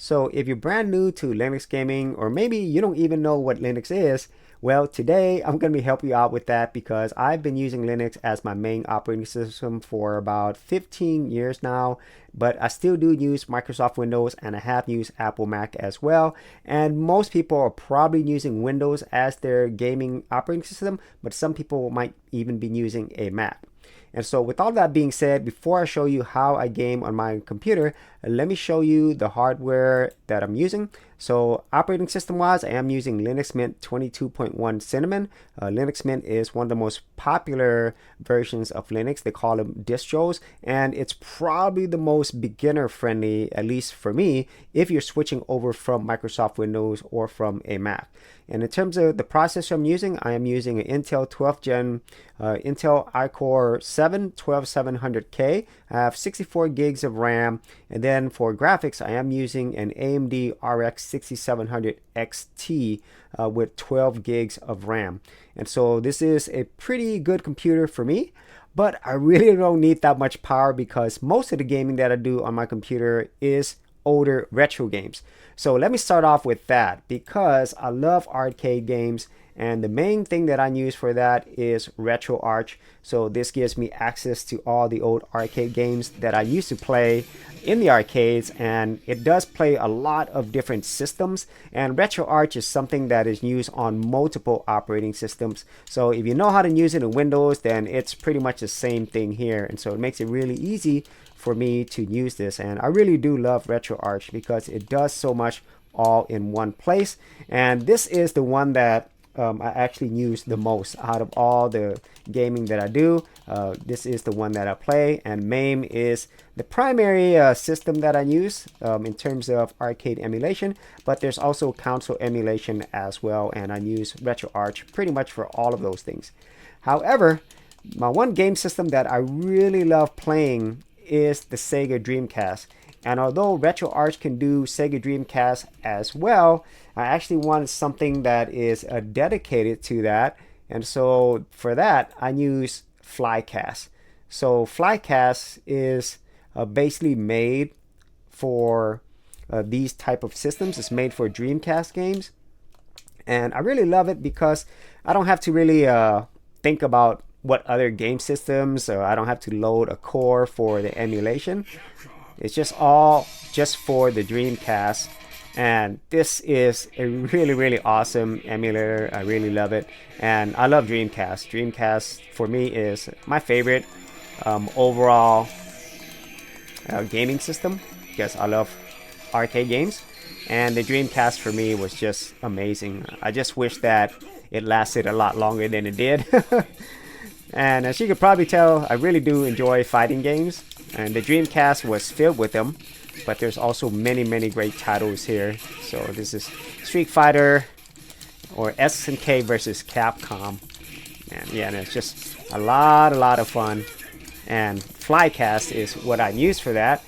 So if you're brand new to Linux gaming, or maybe you don't even know what Linux is, well, today I'm going to be helping you out with that because I've been using Linux as my main operating system for about 15 years now, but I still do use Microsoft Windows and I have used Apple Mac as well. And most people are probably using Windows as their gaming operating system, but some people might even be using a Mac. And so with all that being said, before I show you how I game on my computer, let me show you the hardware that I'm using. So operating system wise, I am using Linux Mint 22.1 Cinnamon. Linux Mint is one of the most popular versions of Linux. They call them distros, and it's probably the most beginner friendly, at least for me, if you're switching over from Microsoft Windows or from a Mac. And in terms of the processor I'm using, I am using an Intel 12th Gen Intel iCore 7 12700K. I have 64 gigs of RAM, and then for graphics, I am using an AMD RX 6700 XT with 12 gigs of RAM. And so this is a pretty good computer for me, but I really don't need that much power because most of the gaming that I do on my computer is older retro games. So let me start off with that because I love arcade games, and the main thing that I use for that is RetroArch. So this gives me access to all the old arcade games that I used to play in the arcades, and it does play a lot of different systems, and RetroArch is something that is used on multiple operating systems. So if you know how to use it in Windows, then it's pretty much the same thing here, and so it makes it really easy for me to use this. And I really do love RetroArch because it does so much all in one place, and this is the one that I actually use the most out of all the gaming that I do. This is the one that I play, and MAME is the primary system that I use in terms of arcade emulation, but there's also console emulation as well, and I use RetroArch pretty much for all of those things. However, my one game system that I really love playing is the Sega Dreamcast. And although RetroArch can do Sega Dreamcast as well, I actually wanted something that is dedicated to that. And so for that, I use Flycast. So Flycast is basically made for these type of systems. It's made for Dreamcast games. And I really love it because I don't have to really think about what other game systems, or I don't have to load a core for the emulation. It's just all just for the Dreamcast, and this is a really awesome emulator. I really love it, and I love Dreamcast. Dreamcast for me is my favorite overall gaming system because I love arcade games, and the Dreamcast for me was just amazing. I just wish that it lasted a lot longer than it did. And as you could probably tell, I really do enjoy fighting games, and the Dreamcast was filled with them, but there's also many great titles here. So this is Street Fighter or SNK versus Capcom, and yeah, and it's just a lot of fun, and Flycast is what I use for that.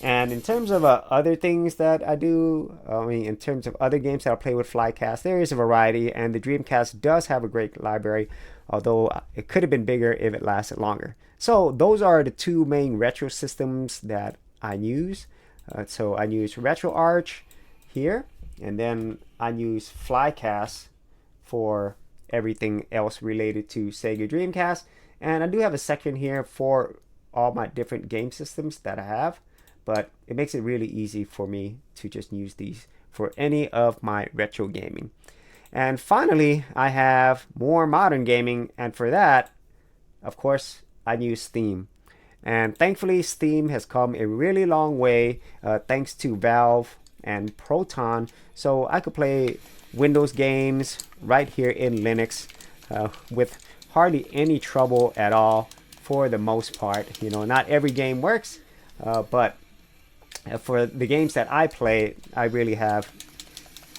And in terms of other things that I do, in terms of other games that I play with Flycast, there is a variety, and the Dreamcast does have a great library, although it could have been bigger if it lasted longer. So those are the two main retro systems that I use. So I use RetroArch here, and then I use Flycast for everything else related to Sega Dreamcast. And I do have a section here for all my different game systems that I have, but it makes it really easy for me to just use these for any of my retro gaming. And finally, I have more modern gaming, and for that, of course, I use Steam. And thankfully, Steam has come a really long way thanks to Valve and Proton, so I could play Windows games right here in Linux with hardly any trouble at all for the most part. You know, not every game works, but for the games that I play, I really have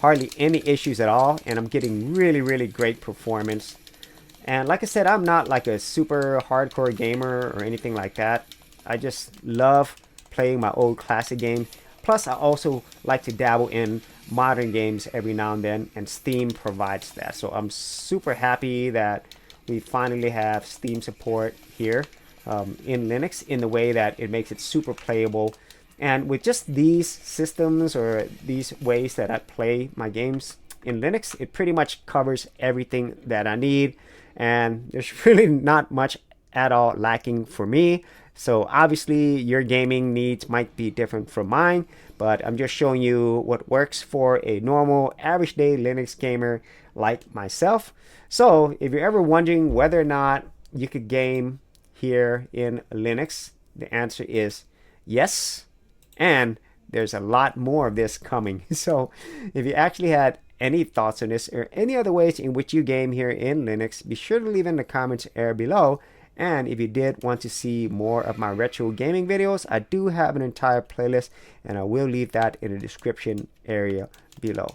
hardly any issues at all, and I'm getting really great performance. And like I said, I'm not like a super hardcore gamer or anything like that. I just love playing my old classic games. Plus, I also like to dabble in modern games every now and then, and Steam provides that. So I'm super happy that we finally have Steam support here in Linux in the way that it makes it super playable. And with just these systems or these ways that I play my games in Linux, it pretty much covers everything that I need. And there's really not much at all lacking for me. So obviously your gaming needs might be different from mine, but I'm just showing you what works for a normal average day Linux gamer like myself. So if you're ever wondering whether or not you could game here in Linux, the answer is yes. And there's a lot more of this coming. So if you actually had any thoughts on this or any other ways in which you game here in Linux, be sure to leave in the comments area below. And if you did want to see more of my retro gaming videos, I do have an entire playlist, and I will leave that in the description area below.